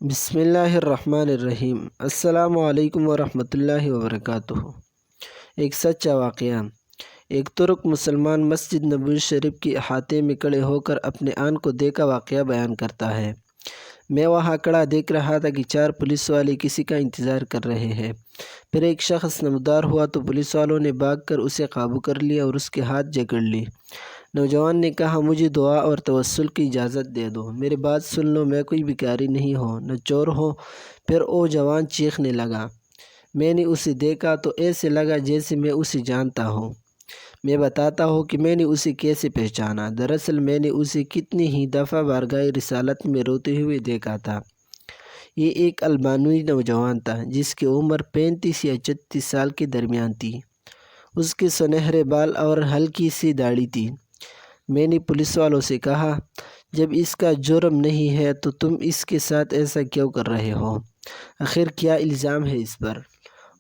بسم اللہ الرحمن الرحیم۔ السلام علیکم ورحمۃ اللہ وبرکاتہ۔ ایک سچا واقعہ۔ ایک ترک مسلمان مسجد نبوی شریف کے احاطے میں کھڑے ہو کر اپنے آن کو دیکھا واقعہ بیان کرتا ہے۔ میں وہاں کھڑا دیکھ رہا تھا کہ 4 پولیس والے کسی کا انتظار کر رہے ہیں۔ پھر ایک شخص نمودار ہوا تو پولیس والوں نے بھاگ کر اسے قابو کر لیا اور اس کے ہاتھ جکڑ لی۔ نوجوان نے کہا، مجھے دعا اور توسل کی اجازت دے دو، میری بات سن لو، میں کوئی بھکاری نہیں ہوں، نہ چور ہوں۔ پھر وہ جوان چیخنے لگا۔ میں نے اسے دیکھا تو ایسے لگا جیسے میں اسے جانتا ہوں۔ میں بتاتا ہوں کہ میں نے اسے کیسے پہچانا۔ دراصل میں نے اسے کتنی ہی دفعہ بارگاہ رسالت میں روتے ہوئے دیکھا تھا۔ یہ ایک البانوی نوجوان تھا جس کی عمر 35 یا 36 سال کے درمیان تھی۔ اس کے سنہرے بال اور ہلکی سی داڑھی تھی۔ میں نے پولیس والوں سے کہا، جب اس کا جرم نہیں ہے تو تم اس کے ساتھ ایسا کیوں کر رہے ہو؟ آخر کیا الزام ہے اس پر؟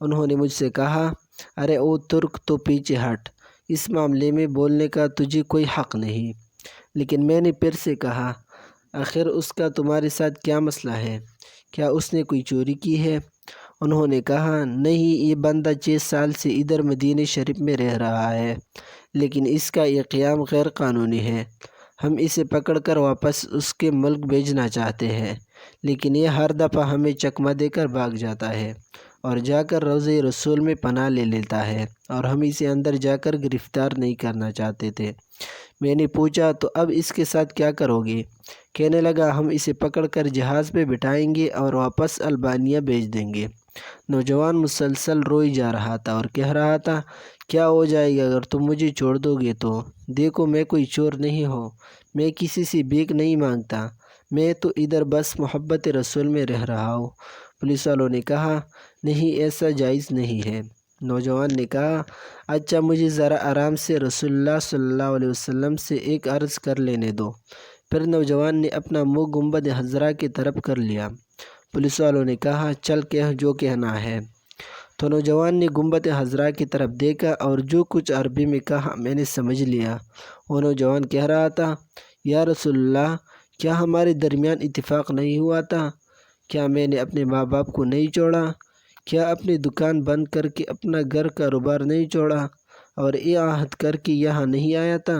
انہوں نے مجھ سے کہا، ارے او ترک، تو پیچھے ہٹ، اس معاملے میں بولنے کا تجھے کوئی حق نہیں۔ لیکن میں نے پھر سے کہا، آخر اس کا تمہارے ساتھ کیا مسئلہ ہے؟ کیا اس نے کوئی چوری کی ہے؟ انہوں نے کہا، نہیں، یہ بندہ 6 سال سے ادھر مدینہ شریف میں رہ رہا ہے، لیکن اس کا یہ قیام غیر قانونی ہے۔ ہم اسے پکڑ کر واپس اس کے ملک بھیجنا چاہتے ہیں، لیکن یہ ہر دفعہ ہمیں چکمہ دے کر بھاگ جاتا ہے اور جا کر روضہ رسول میں پناہ لے لیتا ہے، اور ہم اسے اندر جا کر گرفتار نہیں کرنا چاہتے تھے۔ میں نے پوچھا، تو اب اس کے ساتھ کیا کرو گے؟ کہنے لگا، ہم اسے پکڑ کر جہاز پہ بٹھائیں گے اور واپس البانیہ بھیج دیں گے۔ نوجوان مسلسل روئی جا رہا تھا اور کہہ رہا تھا، کیا ہو جائے گا اگر تم مجھے چھوڑ دو گے تو؟ دیکھو، میں کوئی چور نہیں ہوں، میں کسی سے بھیک نہیں مانگتا، میں تو ادھر بس محبت رسول میں رہ رہا ہوں۔ پولیس والوں نے کہا، نہیں، ایسا جائز نہیں ہے۔ نوجوان نے کہا، اچھا، مجھے ذرا آرام سے رسول اللہ صلی اللہ علیہ وسلم سے ایک عرض کر لینے دو۔ پھر نوجوان نے اپنا منہ گنبد خضرا کی طرف کر لیا۔ پولیس والوں نے کہا، چل کہہ جو کہنا ہے۔ تو نوجوان نے گنبد خضرا کی طرف دیکھا اور جو کچھ عربی میں کہا میں نے سمجھ لیا۔ وہ نوجوان کہہ رہا تھا، یا رسول اللہ، کیا ہمارے درمیان اتفاق نہیں ہوا تھا؟ کیا میں نے اپنے ماں باپ کو نہیں چھوڑا؟ کیا اپنی دکان بند کر کے اپنا گھر کاروبار نہیں چھوڑا اور یہ عہد کر کے یہاں نہیں آیا تھا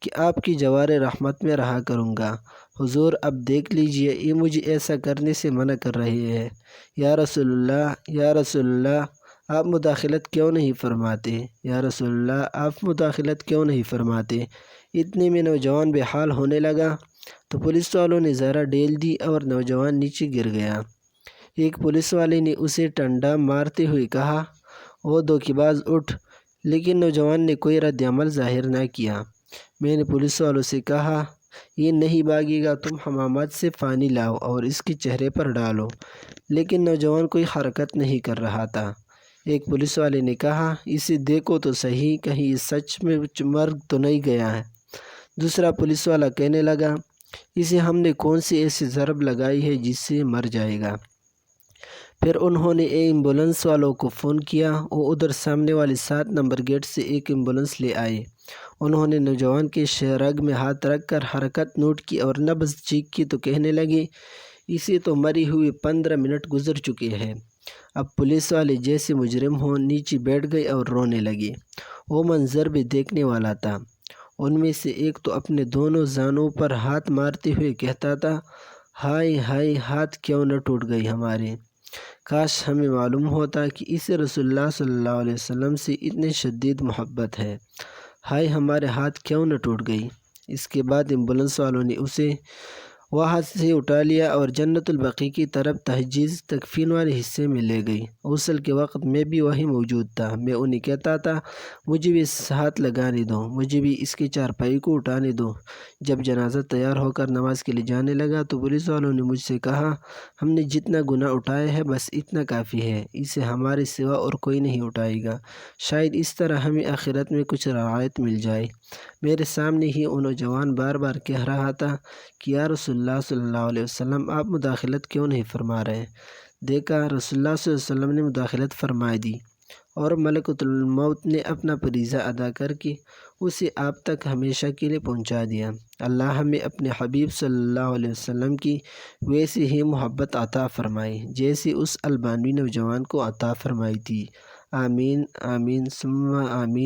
کہ آپ کی جوار رحمت میں رہا کروں گا؟ حضور، اب دیکھ لیجئے، یہ مجھے ایسا کرنے سے منع کر رہے ہیں۔ یا رسول اللہ، یا رسول اللہ، آپ مداخلت کیوں نہیں فرماتے؟ یا رسول اللہ، آپ مداخلت کیوں نہیں فرماتے؟ اتنے میں نوجوان بے حال ہونے لگا تو پولیس والوں نے ذرا ڈھیل دی اور نوجوان نیچے گر گیا۔ ایک پولیس والے نے اسے ٹنڈا مارتے ہوئے کہا، وہ دھوکے باز، اٹھ! لیکن نوجوان نے کوئی رد عمل ظاہر نہ کیا۔ میں نے پولیس والوں سے کہا، یہ نہیں بھاگے گا، تم حمامات سے پانی لاؤ اور اس کے چہرے پر ڈالو۔ لیکن نوجوان کوئی حرکت نہیں کر رہا تھا۔ ایک پولیس والے نے کہا، اسے دیکھو تو صحیح، کہیں یہ سچ میں مر تو نہیں گیا ہے؟ دوسرا پولیس والا کہنے لگا، اسے ہم نے کون سی ایسی ضرب لگائی ہے جس سے مر جائے گا؟ پھر انہوں نے ایمبولنس والوں کو فون کیا۔ وہ ادھر سامنے والے 7 نمبر گیٹ سے ایک ایمبولنس لے آئے۔ انہوں نے نوجوان کے رگ میں ہاتھ رکھ کر حرکت نوٹ کی اور نبض چیک کی تو کہنے لگے، اسے تو مری ہوئے 15 منٹ گزر چکے ہیں۔ اب پولیس والے جیسے مجرم ہوں نیچے بیٹھ گئے اور رونے لگے۔ وہ منظر بھی دیکھنے والا تھا۔ ان میں سے ایک تو اپنے دونوں زانوں پر ہاتھ مارتے ہوئے کہتا تھا، ہائے ہائے، ہاتھ کیوں نہ ٹوٹ گئی ہمارے! کاش ہمیں معلوم ہوتا کہ اسے رسول اللہ صلی اللہ علیہ وسلم سے اتنی شدید محبت ہے، ہائے، ہمارے ہاتھ کیوں نہ ٹوٹ گئی! اس کے بعد ایمبولنس والوں نے اسے وہاں سے اٹھا لیا اور جنت البقیع کی طرف تجہیز تکفین والے حصے میں لے گئی۔ غسل کے وقت میں بھی وہی موجود تھا۔ میں انہیں کہتا تھا، مجھے بھی ہاتھ لگانے دو، مجھے بھی اس کے چارپائی کو اٹھانے دو۔ جب جنازہ تیار ہو کر نماز کے لیے جانے لگا تو پولیس والوں نے مجھ سے کہا، ہم نے جتنا گناہ اٹھایا ہے بس اتنا کافی ہے، اسے ہمارے سوا اور کوئی نہیں اٹھائے گا، شاید اس طرح ہمیں آخرت میں کچھ رعایت مل جائے۔ میرے سامنے ہی وہ نوجوان بار بار کہہ رہا تھا کہ یا رسول اللہ صلی اللہ علیہ وسلم، آپ مداخلت کیوں نہیں فرما رہے؟ دیکھا، رسول اللہ صلی اللہ علیہ وسلم نے مداخلت فرما دی۔ اور ملکۃ الموت نے اپنا فریضہ ادا کر کے اسے آپ تک ہمیشہ کے لیے پہنچا دیا۔ اللہ ہمیں اپنے حبیب صلی اللہ علیہ وسلم کی ویسی ہی محبت عطا فرمائے جیسی اس البانوی نوجوان کو عطا فرمائی تھی۔ آمین آمین ثم آمین۔